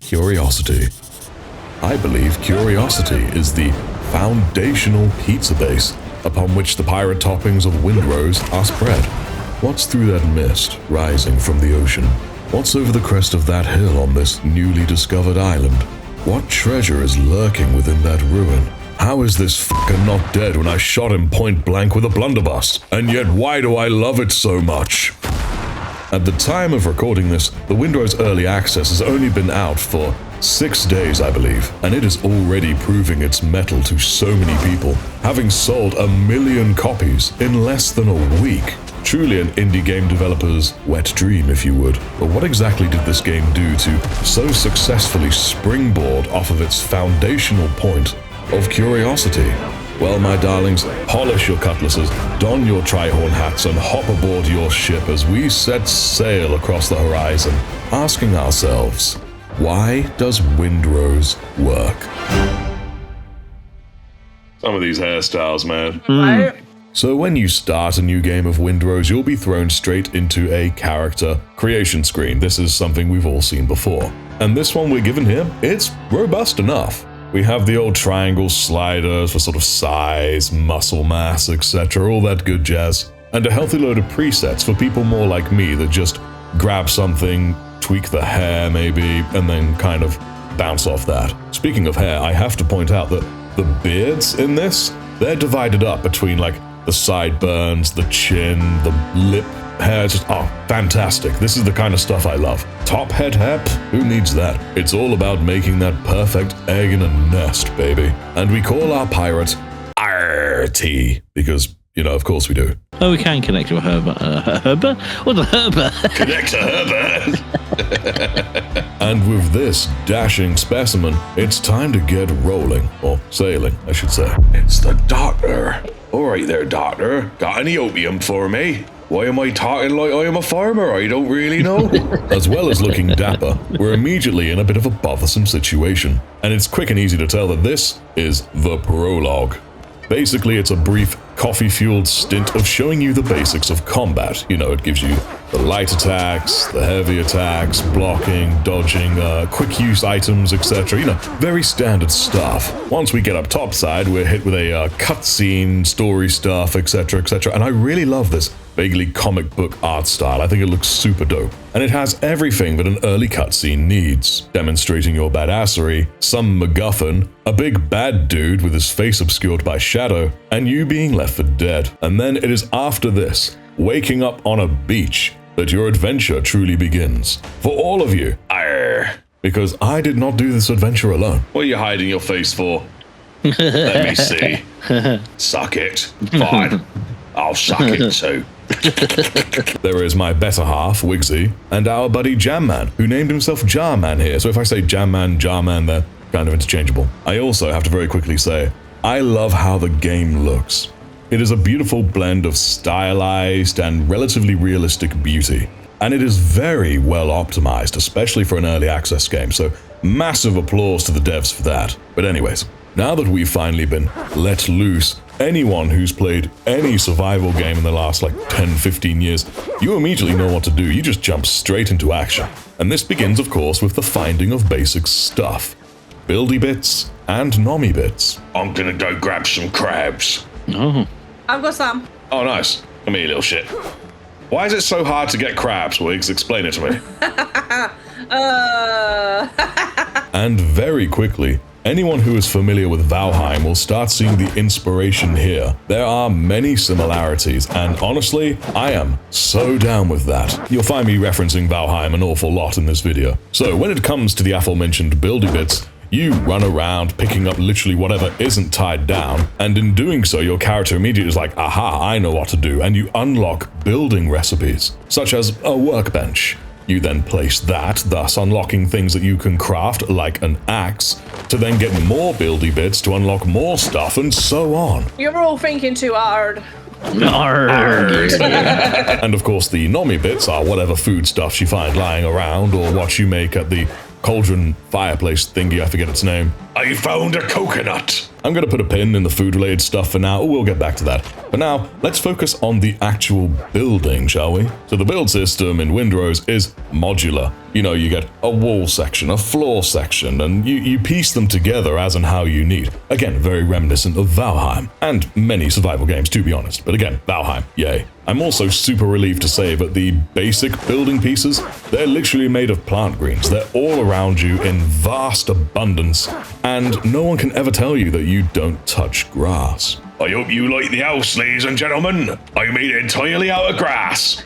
Curiosity. I believe curiosity is the foundational pizza base upon which the pirate toppings of Windrose are spread. What's through that mist rising from the ocean? What's over the crest of that hill on this newly discovered island? What treasure is lurking within that ruin? How is this fucker not dead when I shot him point blank with a blunderbuss? And yet why do I love it so much? At the time of recording this, the Windrose Early Access has only been out for 6 days, I believe, and it is already proving its mettle to so many people, having sold 1 million copies in less than a week. Truly an indie game developer's wet dream, if you would. But what exactly did this game do to so successfully springboard off of its foundational point of curiosity? Well, my darlings, polish your cutlasses, don your tri-horn hats, and hop aboard your ship as we set sail across the horizon, asking ourselves, why does Windrose work? Some of these hairstyles, man. Right? So when you start a new game of Windrose, you'll be thrown straight into a character creation screen. This is something we've all seen before. And this one we're given here, it's robust enough. We have the old triangle sliders for sort of size, muscle mass, etc., all that good jazz. And a healthy load of presets for people more like me that just grab something, tweak the hair maybe, and then kind of bounce off that. Speaking of hair, I have to point out that the beards in this, they're divided up between like the sideburns, the chin, the lip hair, just, fantastic. This is the kind of stuff I love. Top head hair, who needs that? It's all about making that perfect egg in a nest, baby. And we call our pirate Artie, because, you know, of course we do. Oh, we can connect to a Herbert. Herbert? What the Herbert? Connect to Herbert! And with this dashing specimen, it's time to get rolling, or sailing, I should say. It's the doctor. All right there, doctor. Got any opium for me? Why am I talking like I am a farmer? I don't really know. As well as looking dapper, we're immediately in a bit of a bothersome situation. And it's quick and easy to tell that this is the prologue. Basically, it's a brief, coffee-fueled stint of showing you the basics of combat. You know, it gives you the light attacks, the heavy attacks, blocking, dodging, quick-use items, etc. You know, very standard stuff. Once we get up topside, we're hit with a cutscene, story stuff, etc., etc. And I really love this vaguely comic book art style. I think it looks super dope. And it has everything that an early cutscene needs. Demonstrating your badassery, some MacGuffin, a big bad dude with his face obscured by shadow, and you being left for dead. And then it is after this, waking up on a beach, that your adventure truly begins. For all of you, because I did not do this adventure alone. What are you hiding your face for? Let me see. Suck it. Fine. I'll suck it too. There is my better half, Wigsy, and our buddy Jamman, who named himself Jarman here. So if I say Jamman, Jarman, they're kind of interchangeable. I also have to very quickly say, I love how the game looks. It is a beautiful blend of stylized and relatively realistic beauty. And it is very well optimized, especially for an early access game. So massive applause to the devs for that. But anyways, now that we've finally been let loose, anyone who's played any survival game in the last 10-15 years, you immediately know what to do. You just jump straight into action. And this begins, of course, with the finding of basic stuff. Buildy bits and nommy bits. I'm gonna go grab some crabs. Oh. I've got some. Oh, nice. Come here, little shit. Why is it so hard to get crabs, Wiggs? Explain it to me. And very quickly, anyone who is familiar with Valheim will start seeing the inspiration here. There are many similarities, and honestly, I am so down with that. You'll find me referencing Valheim an awful lot in this video. So when it comes to the aforementioned buildy bits, you run around picking up literally whatever isn't tied down, and in doing so, your character immediately is like, aha, I know what to do, and you unlock building recipes, such as a workbench. You then place that, thus unlocking things that you can craft, like an axe, to then get more buildy bits to unlock more stuff, and so on. You're all thinking too hard. And of course, the nommy bits are whatever foodstuffs you find lying around, or what you make at the cauldron fireplace thingy, I forget its name. I found a coconut. I'm going to put a pin in the food-related stuff for now. We'll get back to that. But now, let's focus on the actual building, shall we? So the build system in Windrose is modular. You know, you get a wall section, a floor section, and you piece them together as and how you need. Again, very reminiscent of Valheim, and many survival games, to be honest. But again, Valheim, yay. I'm also super relieved to say that the basic building pieces, they're literally made of plant greens. They're all around you in vast abundance, and no one can ever tell you that you don't touch grass. I hope you like the house, ladies and gentlemen. I made it entirely out of grass.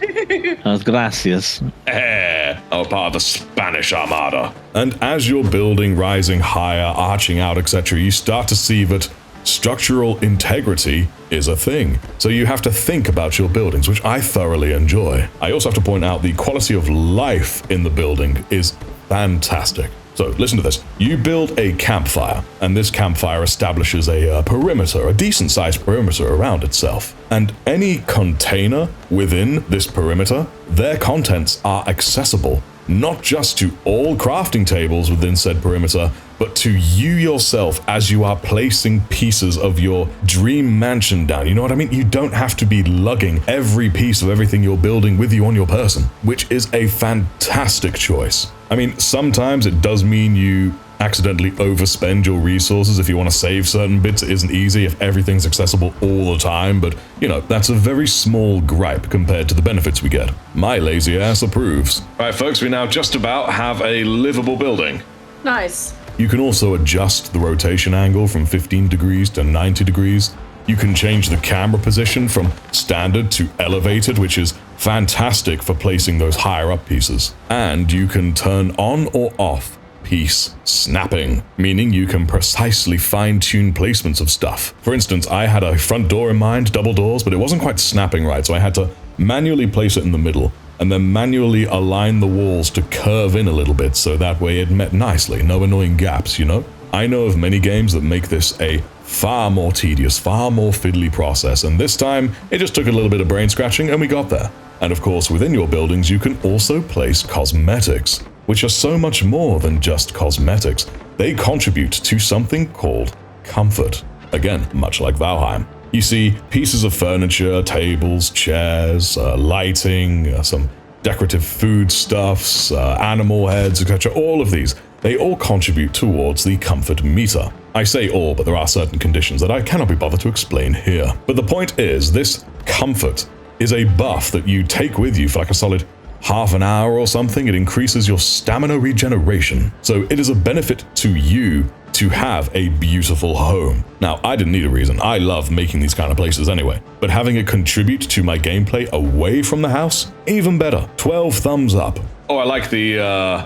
Gracias. I'm part of the Spanish Armada. And as you're building, rising higher, arching out, etc., you start to see that structural integrity is a thing. So you have to think about your buildings, which I thoroughly enjoy. I also have to point out the quality of life in the building is fantastic. So listen to this. You build a campfire, and this campfire establishes a perimeter, a decent-sized perimeter around itself. And any container within this perimeter, their contents are accessible, not just to all crafting tables within said perimeter, but to you yourself as you are placing pieces of your dream mansion down. You know what I mean? You don't have to be lugging every piece of everything you're building with you on your person, which is a fantastic choice. I mean, sometimes it does mean you accidentally overspend your resources. If you want to save certain bits, it isn't easy if everything's accessible all the time, but, you know, that's a very small gripe compared to the benefits we get. My lazy ass approves. All right, folks, we now just about have a livable building. Nice. You can also adjust the rotation angle from 15 degrees to 90 degrees. You can change the camera position from standard to elevated, which is fantastic for placing those higher up pieces. And you can turn on or off piece snapping, meaning you can precisely fine-tune placements of stuff. For instance, I had a front door in mind, double doors, but it wasn't quite snapping right, so I had to manually place it in the middle and then manually align the walls to curve in a little bit so that way it met nicely, no annoying gaps, you know? I know of many games that make this a far more tedious, far more fiddly process, and this time it just took a little bit of brain scratching and we got there. And of course, within your buildings, you can also place cosmetics, which are so much more than just cosmetics. They contribute to something called comfort. Again, much like Valheim. You see, pieces of furniture, tables, chairs, lighting, some decorative foodstuffs, animal heads, etc. All of these, they all contribute towards the comfort meter. I say all, but there are certain conditions that I cannot be bothered to explain here. But the point is, this comfort is a buff that you take with you for like a solid half an hour or something. It increases your stamina regeneration. So it is a benefit to you to have a beautiful home. Now, I didn't need a reason. I love making these kind of places anyway. But having it contribute to my gameplay away from the house, even better. 12 thumbs up. Oh, I like the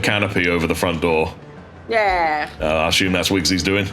canopy over the front door. Yeah. I assume that's Wigsy's doing.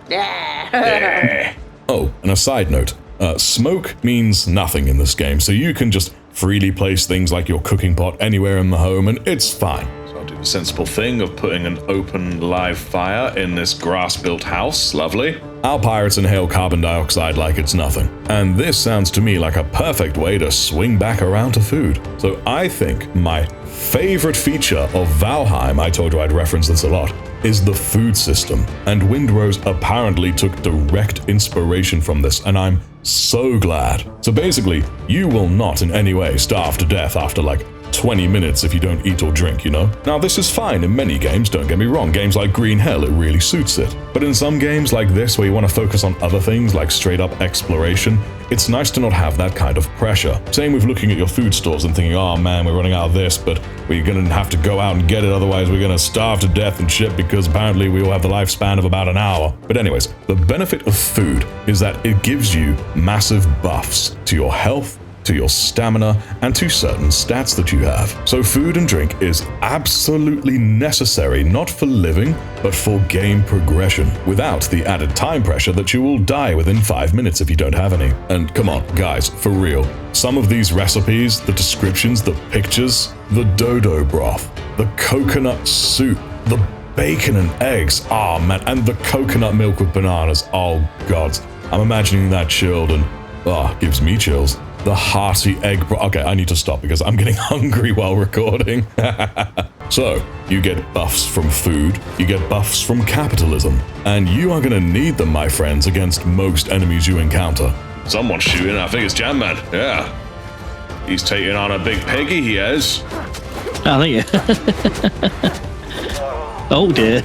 Yeah. Oh, and a side note. Smoke means nothing in this game, so you can just freely place things like your cooking pot anywhere in the home, and it's fine. So I'll do the sensible thing of putting an open live fire in this grass-built house. Lovely. Our pirates inhale carbon dioxide like it's nothing, and this sounds to me like a perfect way to swing back around to food. So I think my favorite feature of Valheim, I told you I'd reference this a lot, is the food system, and Windrose apparently took direct inspiration from this, and I'm so glad. So basically, you will not in any way starve to death after like 20 minutes if you don't eat or drink, you know? Now, this is fine in many games, don't get me wrong. Games like Green Hell, it really suits it. But in some games like this, where you want to focus on other things like straight-up exploration, it's nice to not have that kind of pressure. Same with looking at your food stores and thinking, oh man, we're running out of this, but we're gonna have to go out and get it, otherwise we're gonna starve to death and shit because apparently we all have the lifespan of about an hour. But anyways, the benefit of food is that it gives you massive buffs to your health, to your stamina, and to certain stats that you have. So food and drink is absolutely necessary, not for living, but for game progression, without the added time pressure that you will die within 5 minutes if you don't have any. And come on, guys, for real, some of these recipes, the descriptions, the pictures, the dodo broth, the coconut soup, the bacon and eggs, oh man, and the coconut milk with bananas, oh god. I'm imagining that chilled and, gives me chills. The hearty egg broth. Okay, I need to stop because I'm getting hungry while recording. So, you get buffs from food, you get buffs from capitalism, and you are gonna need them, my friends, against most enemies you encounter. Someone's shooting. I think it's Jam Man. Yeah. He's taking on a big piggy, he is. I think. Oh dear.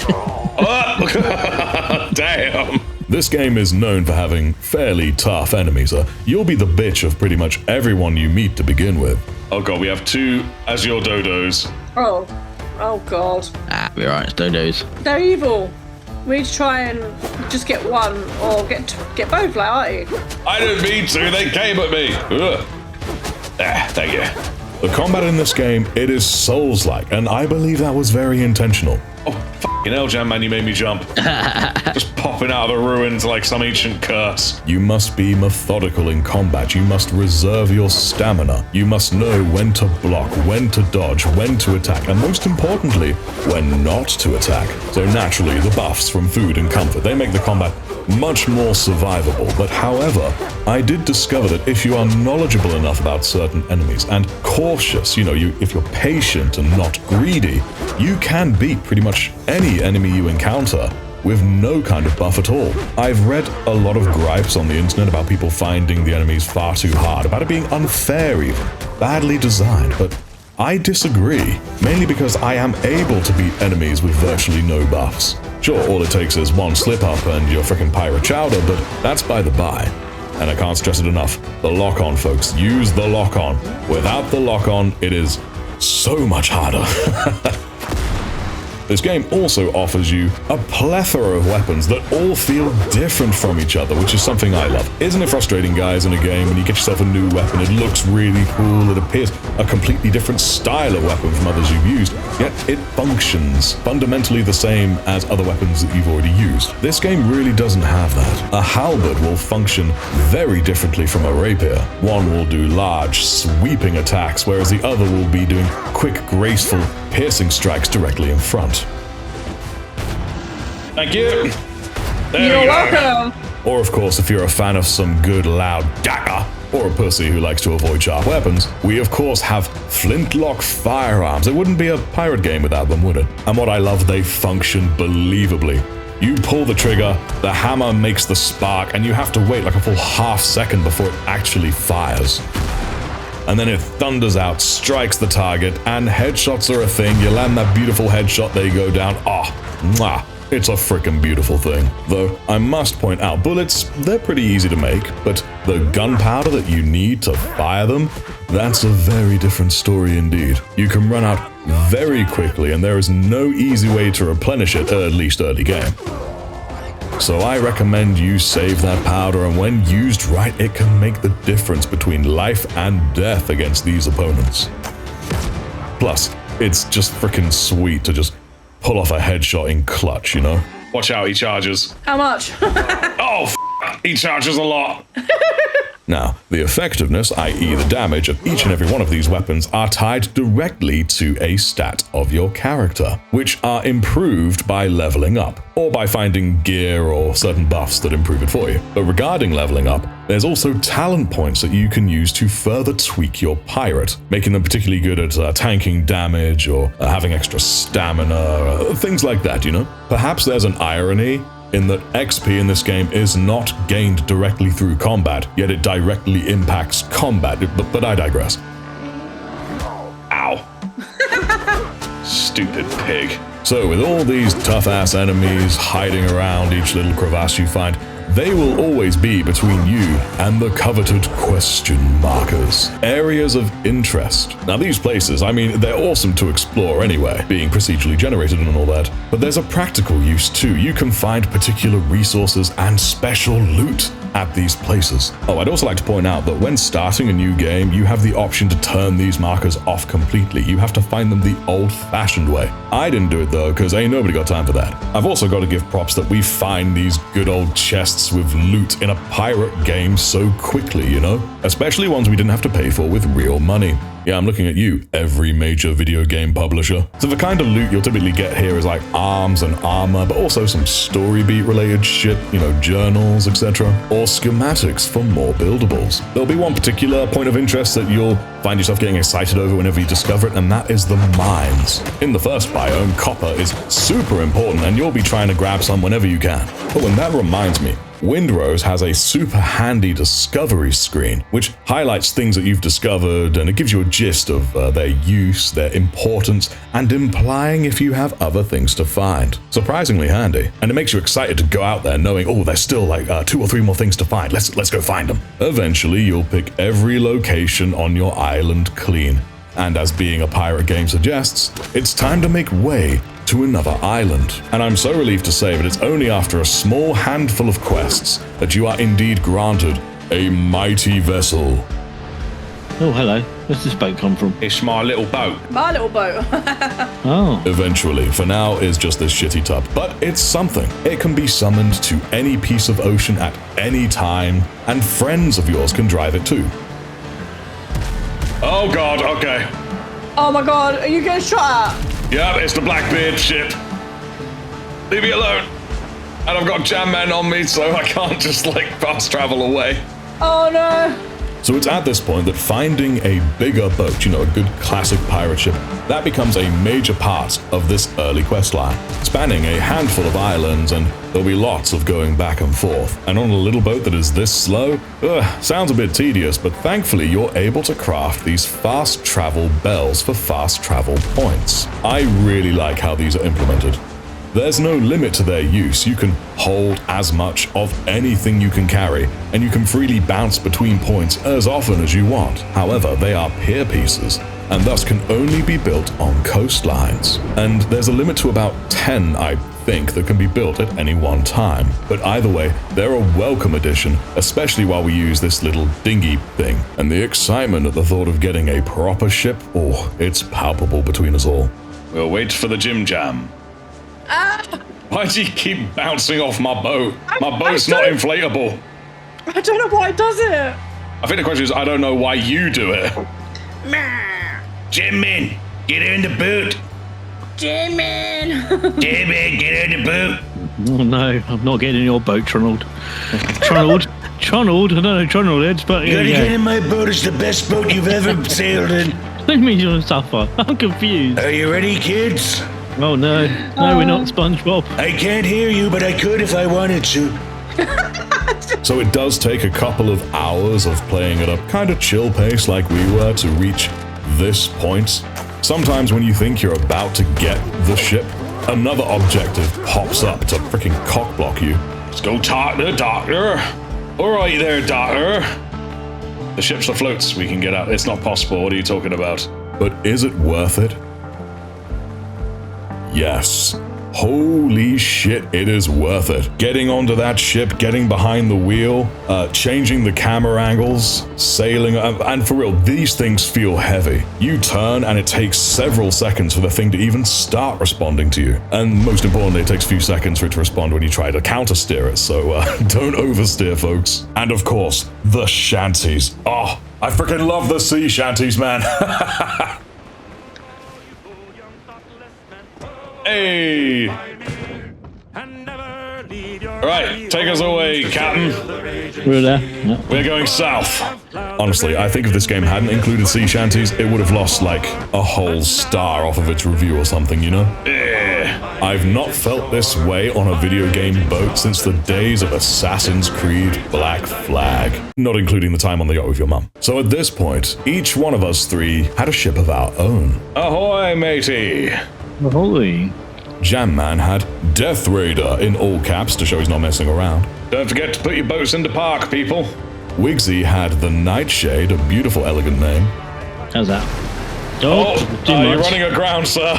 Oh! Damn. This game is known for having fairly tough enemies. You'll be the bitch of pretty much everyone you meet to begin with. Oh god, we have 2 Azure Dodos. Oh. Oh god. We're right, it's dodos. They're evil. We need to try and just get one or get both, like, aren't you? I didn't mean to, they came at me. Ugh. Thank you. The combat in this game, it is Souls-like, and I believe that was very intentional. Oh, f***ing hell, Jam Man, you made me jump. Just popping out of the ruins like some ancient curse. You must be methodical in combat. You must reserve your stamina. You must know when to block, when to dodge, when to attack, and most importantly, when not to attack. So naturally, the buffs from food and comfort, they make the combat much more survivable. But however, I did discover that if you are knowledgeable enough about certain enemies and cautious, if you're patient and not greedy, you can beat pretty much any enemy you encounter with no kind of buff at all. I've read a lot of gripes on the internet about people finding the enemies far too hard, about it being unfair even, badly designed, but I disagree, mainly because I am able to beat enemies with virtually no buffs. Sure, all it takes is one slip-up and you're frickin' pirate chowder, but that's by the by. And I can't stress it enough, the lock-on, folks. Use the lock-on. Without the lock-on, it is so much harder. This game also offers you a plethora of weapons that all feel different from each other, which is something I love. Isn't it frustrating, guys, in a game when you get yourself a new weapon, it looks really cool, it appears a completely different style of weapon from others you've used, yet it functions fundamentally the same as other weapons that you've already used. This game really doesn't have that. A halberd will function very differently from a rapier. One will do large, sweeping attacks, whereas the other will be doing quick, graceful, piercing strikes directly in front. Thank you. You're welcome. Or of course, if you're a fan of some good loud dagger, or a pussy who likes to avoid sharp weapons, we of course have flintlock firearms. It wouldn't be a pirate game without them, would it? And what I love, they function believably. You pull the trigger, the hammer makes the spark, and you have to wait like a full half second before it actually fires. And then it thunders out, strikes the target, and headshots are a thing. You land that beautiful headshot, they go down. Mwah. It's a frickin' beautiful thing. Though, I must point out, bullets, they're pretty easy to make, but the gunpowder that you need to fire them, that's a very different story indeed. You can run out very quickly, and there is no easy way to replenish it, at least early game. So I recommend you save that powder, and when used right, it can make the difference between life and death against these opponents. Plus, it's just frickin' sweet to just pull off a headshot in clutch, Watch out, he charges. How much? Oh, he charges a lot. Now, the effectiveness, i.e. the damage of each and every one of these weapons, are tied directly to a stat of your character, which are improved by leveling up, or by finding gear or certain buffs that improve it for you. But regarding leveling up, there's also talent points that you can use to further tweak your pirate, making them particularly good at tanking damage or having extra stamina, things like that, Perhaps there's an irony in that XP in this game is not gained directly through combat, yet it directly impacts combat, but I digress. Ow. Stupid pig. So with all these tough-ass enemies hiding around each little crevasse you find, they will always be between you and the coveted question markers. Areas of interest. Now these places, they're awesome to explore anyway, being procedurally generated and all that. But there's a practical use too. You can find particular resources and special loot at these places. Oh, I'd also like to point out that when starting a new game, you have the option to turn these markers off completely. You have to find them the old-fashioned way. I didn't do it though, because ain't nobody got time for that. I've also got to give props that we find these good old chests with loot in a pirate game so quickly, Especially ones we didn't have to pay for with real money. Yeah, I'm looking at you, every major video game publisher. So the kind of loot you'll typically get here is like arms and armor, but also some story beat related shit, you know, journals, etc. Or schematics for more buildables. There'll be one particular point of interest that you'll find yourself getting excited over whenever you discover it, and that is the mines. In the first biome, copper is super important, and you'll be trying to grab some whenever you can. Oh, and that reminds me, Windrose has a super handy discovery screen, which highlights things that you've discovered, and it gives you a gist of their use, their importance, and implying if you have other things to find. Surprisingly handy, and it makes you excited to go out there knowing, oh, there's still like 2 or 3 more things to find. Let's go find them. Eventually, you'll pick every location on your island clean, and as being a pirate game suggests, it's time to make way to another island. And I'm so relieved to say that it's only after a small handful of quests that you are indeed granted a mighty vessel. Oh, hello. Where's this boat come from? It's my little boat. My little boat. Oh. Eventually, for now is just this shitty tub, but it's something. It can be summoned to any piece of ocean at any time, and friends of yours can drive it too. Oh god, okay. Oh my god, are you getting shot at? Yeah, it's the Blackbeard ship. Leave me alone. And I've got jam men on me, so I can't just like fast travel away. Oh no. So it's at this point that finding a bigger boat, you know, a good classic pirate ship, that becomes a major part of this early questline, spanning a handful of islands, and there'll be lots of going back and forth. And on a little boat that is this slow, sounds a bit tedious, but thankfully you're able to craft these fast travel bells for fast travel points. I really like how these are implemented. There's no limit to their use. You can hold as much of anything you can carry, and you can freely bounce between points as often as you want. However, they are pier pieces, and thus can only be built on coastlines. And there's a limit to about 10, I think, that can be built at any one time. But either way, they're a welcome addition, especially while we use this little dinghy thing. And the excitement at the thought of getting a proper ship, oh, it's palpable between us all. We'll wait for the Jim Jam. Why do you keep bouncing off my boat? My boat's not inflatable. I don't know why it does it. I think the question is, I don't know why you do it. Jimmin, get in the boat. Jimin. Jimmin, get in the boat. Oh no, I'm not getting in your boat, Tronald. Tronald? Tronald? I don't know Tronald, but You gotta get in my boat. It's the best boat you've ever sailed in. Let me just suffer. I'm confused. Are you ready, kids? Oh no. No, we're not SpongeBob. I can't hear you, but I could if I wanted to. So it does take a couple of hours of playing at a kind of chill pace like we were to reach this point. Sometimes when you think you're about to get the ship, another objective pops up to freaking cockblock you. Let's go talk to the doctor. All right there, doctor. The ship's afloat. We can get out. It's not possible. What are you talking about? But is it worth it? Yes. Holy shit, it is worth it. Getting onto that ship, getting behind the wheel, changing the camera angles, sailing, and for real, these things feel heavy. You turn and it takes several seconds for the thing to even start responding to you. And most importantly, it takes a few seconds for it to respond when you try to counter-steer it, so don't oversteer, folks. And of course, the shanties. Oh, I freaking love the sea shanties, man. Hey! Alright, take us away, Captain. We're there. Yeah. We're going south. Honestly, I think if this game hadn't included sea shanties, it would have lost like a whole star off of its review or something, you know? I've not felt this way on a video game boat since the days of Assassin's Creed Black Flag, not including the time on the yacht with your mum. So at this point, each one of us three had a ship of our own. Ahoy, matey! Holy. Jamman had Death Raider in all caps to show he's not messing around. Don't forget to put your boats into park, people. Wigsy had the Nightshade, a beautiful, elegant name. How's that? Oh, too you're much. running aground, sir.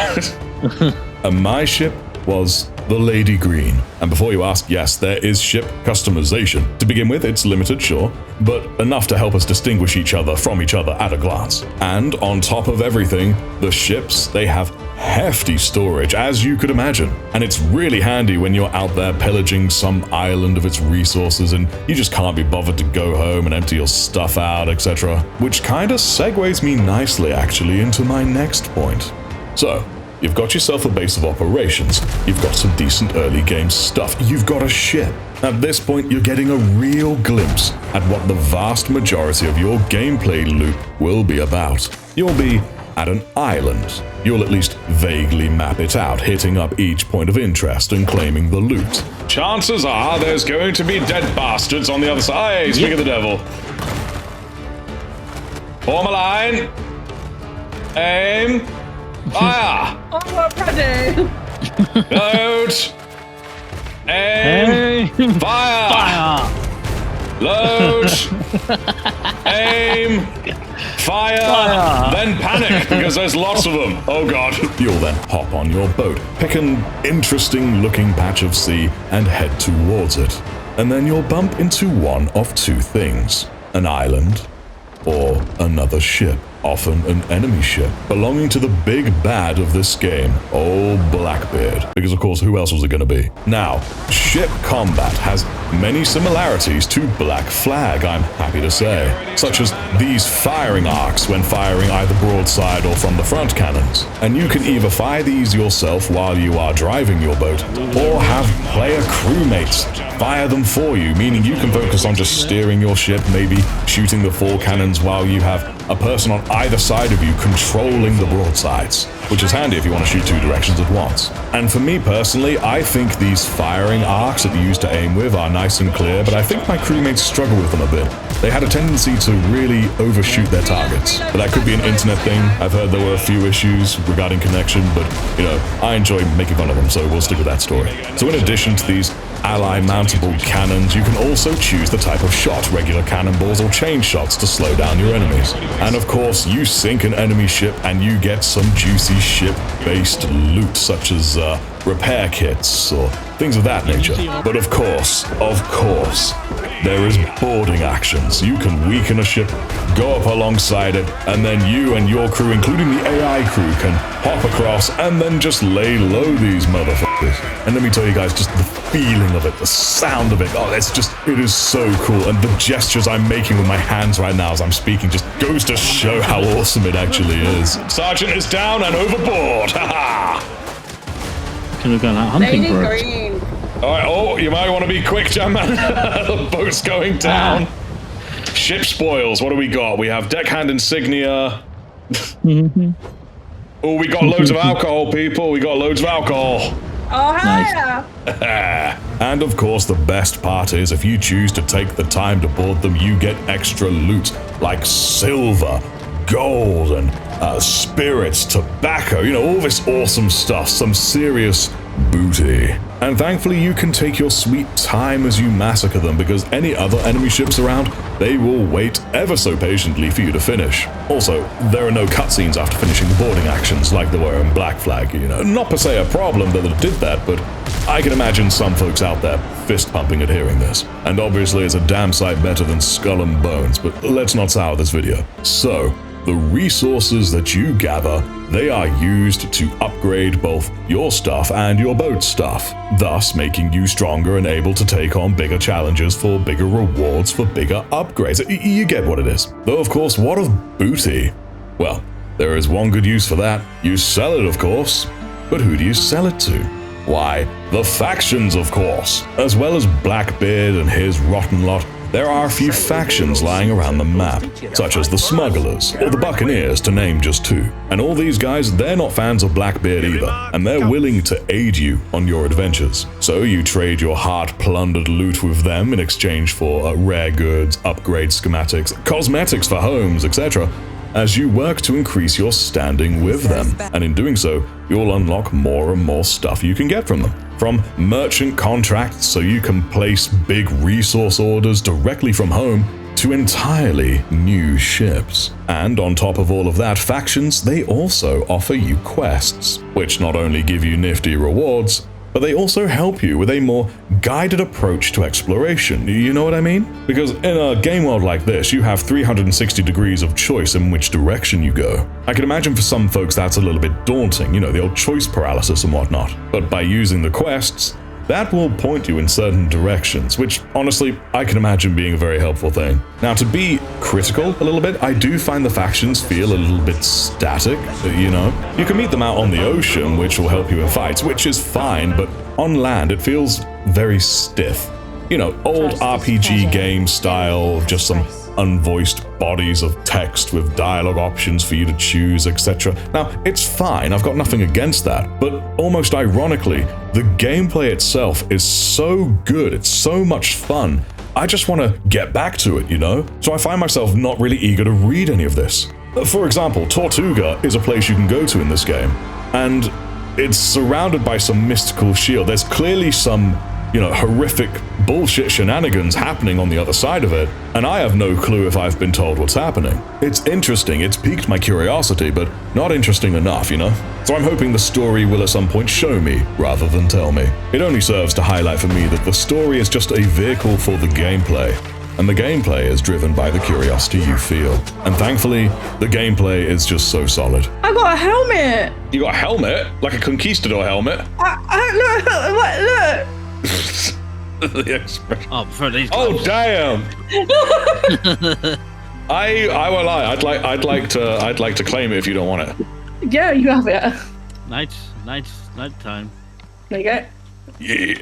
And my ship was the Lady Green. And before you ask, yes, there is ship customization. To begin with, it's limited, sure, but enough to help us distinguish each other from each other at a glance. And on top of everything, the ships, they have hefty storage, as you could imagine. And it's really handy when you're out there pillaging some island of its resources and you just can't be bothered to go home and empty your stuff out, etc. Which kinda segues me nicely, actually, into my next point. So, you've got yourself a base of operations, you've got some decent early game stuff, you've got a ship. At this point, you're getting a real glimpse at what the vast majority of your gameplay loop will be about. You'll be at an island. You'll at least vaguely map it out, hitting up each point of interest and claiming the loot. Chances are there's going to be dead bastards on the other side. Hey, speak of the devil. Form a line. Aim. Fire. Oh, what ready? Load. Aim. Fire. Fire! Load. Aim. Fire. Then panic because there's lots of them. Oh god. You'll then hop on your boat, pick an interesting looking patch of sea and head towards it. And then you'll bump into one of two things: an island or another ship. Often an enemy ship, belonging to the big bad of this game, old Blackbeard. Because of course, who else was it going to be? Now, ship combat has many similarities to Black Flag, I'm happy to say, such as these firing arcs when firing either broadside or from the front cannons. And you can either fire these yourself while you are driving your boat, or have player crewmates fire them for you, meaning you can focus on just steering your ship, maybe shooting the four cannons while you have a person on either side of you controlling the broadsides, which is handy if you want to shoot two directions at once. And for me personally, I think these firing arcs that you use to aim with are nice and clear, but I think my crewmates struggle with them a bit. They had a tendency to really overshoot their targets. But that could be an internet thing. I've heard there were a few issues regarding connection, but, you know, I enjoy making fun of them, so we'll stick with that story. So in addition to these ally mountable cannons, you can also choose the type of shot, regular cannonballs or chain shots to slow down your enemies. And of course, you sink an enemy ship and you get some juicy ship-based loot, such as repair kits or things of that nature. But of course, there is boarding actions. You can weaken a ship, go up alongside it, and then you and your crew, including the AI crew, can hop across and then just lay low these motherfuckers. And let me tell you guys, just the feeling of it, the sound of it, oh, it is so cool. And the gestures I'm making with my hands right now as I'm speaking just goes to show how awesome it actually is. Sergeant is down and overboard. Haha. Could have gone out hunting Lady for it. Green. Alright, oh, you might want to be quick, Jam Man. The boat's going down. Ship spoils, what do we got? We have deckhand insignia. Oh, we got loads of alcohol, people. We got loads of alcohol. Oh, Nice. yeah. And of course, the best part is if you choose to take the time to board them, you get extra loot like silver, gold, and spirits, tobacco, you know, all this awesome stuff, some serious booty. And thankfully you can take your sweet time as you massacre them, because any other enemy ships around, they will wait ever so patiently for you to finish. Also, there are no cutscenes after finishing the boarding actions like there were in Black Flag, you know. Not per se a problem that it did that, but I can imagine some folks out there fist pumping at hearing this. And obviously it's a damn sight better than Skull and Bones, but let's not sour this video. So, the resources that you gather, they are used to upgrade both your stuff and your boat's stuff, thus making you stronger and able to take on bigger challenges for bigger rewards for bigger upgrades. You get what it is. Though of course, what of booty? Well, there is one good use for that. You sell it, of course. But who do you sell it to? Why, the factions, of course. As well as Blackbeard and his rotten lot, there are a few factions lying around the map, such as the Smugglers, or the Buccaneers, to name just two. And all these guys, they're not fans of Blackbeard either, and they're willing to aid you on your adventures. So you trade your hard-plundered loot with them in exchange for rare goods, upgrade schematics, cosmetics for homes, etc., as you work to increase your standing with them. And in doing so, you'll unlock more and more stuff you can get from them. From merchant contracts so you can place big resource orders directly from home, to entirely new ships. And on top of all of that, factions, they also offer you quests, which not only give you nifty rewards, but they also help you with a more guided approach to exploration. You know what I mean? Because in a game world like this, you have 360 degrees of choice in which direction you go. I can imagine for some folks that's a little bit daunting, you know, the old choice paralysis and whatnot. But by using the quests, that will point you in certain directions, which honestly, I can imagine being a very helpful thing. Now, to be critical a little bit, I do find the factions feel a little bit static, you know? You can meet them out on the ocean, which will help you in fights, which is fine, but on land, it feels very stiff. You know, old RPG game style, just some unvoiced bodies of text with dialogue options for you to choose, etc. Now, it's fine, I've got nothing against that, but almost ironically, the gameplay itself is so good, it's so much fun, I just want to get back to it, you know? So I find myself not really eager to read any of this. For example, Tortuga is a place you can go to in this game, and it's surrounded by some mystical shield. There's clearly some, you know, horrific bullshit shenanigans happening on the other side of it, and I have no clue if I've been told what's happening. It's interesting, it's piqued my curiosity, but not interesting enough, you know? So I'm hoping the story will at some point show me, rather than tell me. It only serves to highlight for me that the story is just a vehicle for the gameplay, and the gameplay is driven by the curiosity you feel. And thankfully, the gameplay is just so solid. I got a helmet. You got a helmet? Like a conquistador helmet? Look. The expression. Oh, for these. Oh, damn! I won't lie. I'd like to claim it if you don't want it. Yeah, you have it. Night time. There you go. Yeah.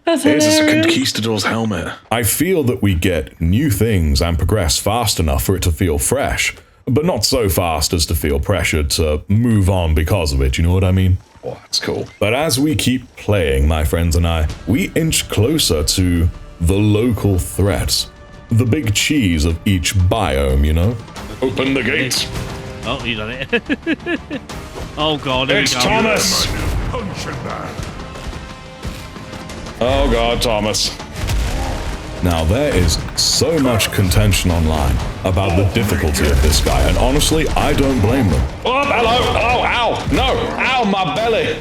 That's Here's a hilarious. conquistador's helmet. I feel that we get new things and progress fast enough for it to feel fresh, but not so fast as to feel pressured to move on because of it, you know what I mean? Oh, that's cool. But as we keep playing, my friends and I, we inch closer to the local threats. The big cheese of each biome, you know? Open the gate. Oh, you done it. Oh god, here It's we go. Thomas. Oh god, Thomas. Now, there is so much contention online about the difficulty of this guy, and honestly, I don't blame them. Oh, hello. Oh, ow. No. Ow, my belly.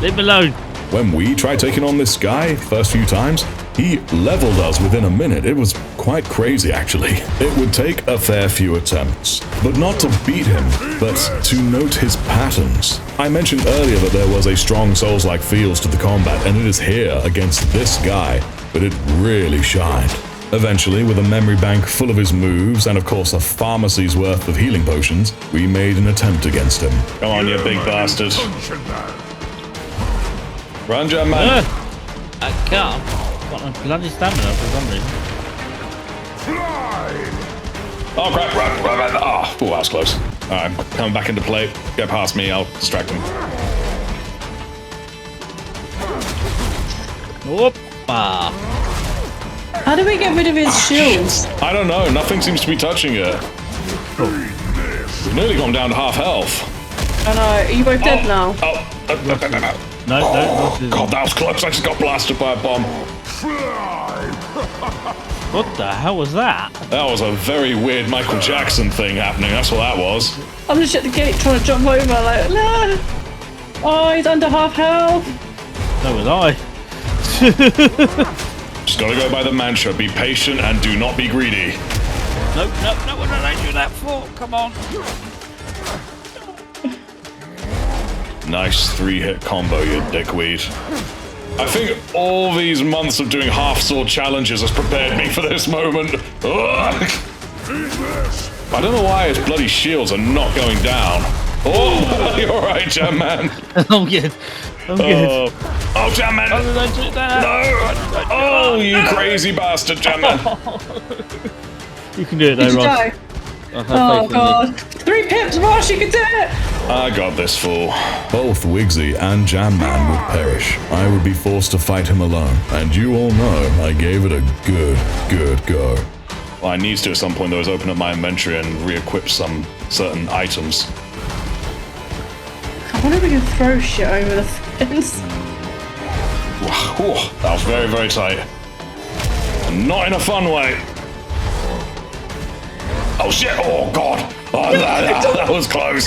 Leave me alone. When we tried taking on this guy first few times, he leveled us within a minute. It was quite crazy, actually. It would take a fair few attempts, but not to beat him, but to note his patterns. I mentioned earlier that there was a strong Souls-like feels to the combat, and it is here against this guy, but it really shined. Eventually, with a memory bank full of his moves, and of course a pharmacy's worth of healing potions, we made an attempt against him. Come on, you big bastard. Run, Jam Man. I can't. Got no bloody stamina for some reason. Oh, crap. Run. Oh, that was close. Alright, coming back into play. Get past me, I'll distract him. Whoop-ah. How do we get rid of his shields? I don't know, nothing seems to be touching it. We've nearly gone down to half health. Oh no, are you both dead now? No, no. God, that was close. I just got blasted by a bomb. What the hell was that? That was a very weird Michael Jackson thing happening. That's what that was. I'm just at the gate trying to jump over, like, no! Oh, he's under half health. So was I. Just gotta go by the mantra. Be patient and do not be greedy. No, what did I do that for? Come on. Nice 3-hit combo, you dickweed. I think all these months of doing half-sword challenges has prepared me for this moment. Ugh. I don't know why his bloody shields are not going down. Oh, you're alright, Jam Man. I'm good. Oh, Jam Man. No. Oh, you crazy bastard, Jam Man. You can do it though, Did you Ross. die? Oh god. 3 pips, Ross, you can do it! I got this fool. Both Wigsy and Jam Man would perish. I would be forced to fight him alone, and you all know I gave it a good go. Well, I need to at some point though is open up my inventory and re-equip some certain items. I wonder if we can throw shit over the fence. Whew, that was very, very tight. And not in a fun way. Oh shit! Oh god! Oh, that was close.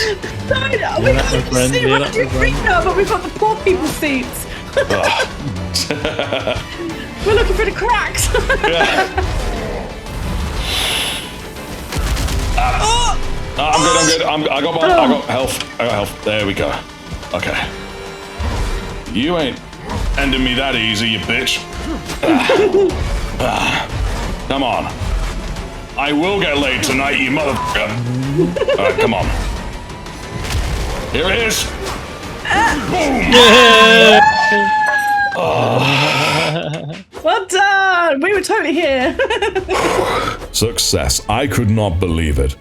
No, we can't see what you're now, but we've got the poor people seats. We're looking for the cracks. I'm good. I got health. There we go. Okay. You ain't ending me that easy, you bitch. Come on. I will get laid tonight, you motherfucker. Alright, come on. Here it is. Boom! Well done. We were totally here. Success. I could not believe it.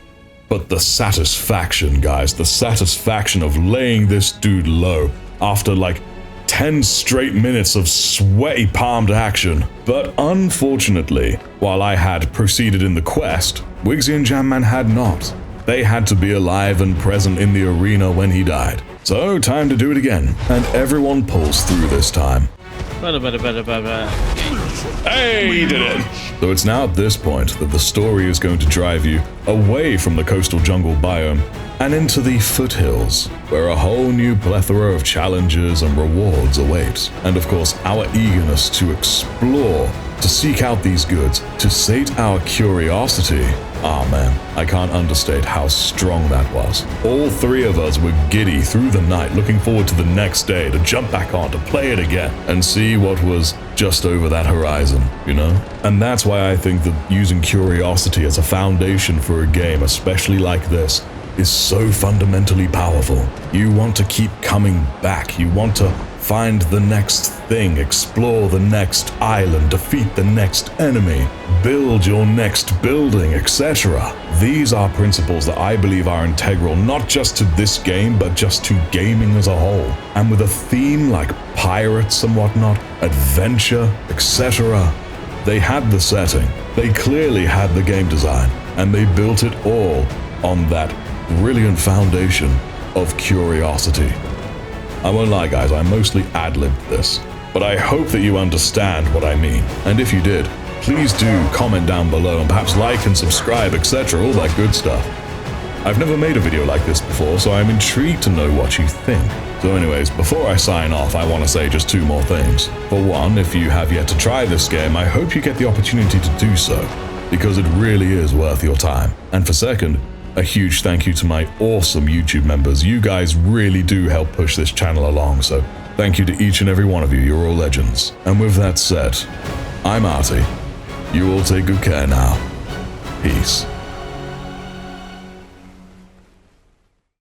But the satisfaction, guys, the satisfaction of laying this dude low after like 10 straight minutes of sweaty palmed action. But unfortunately, while I had proceeded in the quest, Wigsy and Jamman had not. They had to be alive and present in the arena when he died. So, time to do it again. And everyone pulls through this time. Hey, he did it! So it's now at this point that the story is going to drive you away from the coastal jungle biome and into the foothills, where a whole new plethora of challenges and rewards awaits. And of course, our eagerness to explore, to seek out these goods, to sate our curiosity. Ah man, I can't understate how strong that was. All three of us were giddy through the night, looking forward to the next day to jump back on, to play it again, and see what was just over that horizon, you know? And that's why I think that using curiosity as a foundation for a game, especially like this, is so fundamentally powerful. You want to keep coming back. You want to find the next thing, explore the next island, defeat the next enemy, build your next building, etc. These are principles that I believe are integral not just to this game, but just to gaming as a whole. And with a theme like pirates and whatnot, adventure, etc., they had the setting, they clearly had the game design, and they built it all on that brilliant foundation of curiosity. I won't lie guys, I mostly ad-libbed this, but I hope that you understand what I mean. And if you did, please do comment down below and perhaps like and subscribe, etc., all that good stuff. I've never made a video like this before, so I'm intrigued to know what you think. So anyways, before I sign off, I want to say just two more things. For one, if you have yet to try this game, I hope you get the opportunity to do so, because it really is worth your time. And for second, a huge thank you to my awesome YouTube members. You guys really do help push this channel along, so thank you to each and every one of you. You're all legends. And with that said, I'm Artie. You all take good care now. Peace.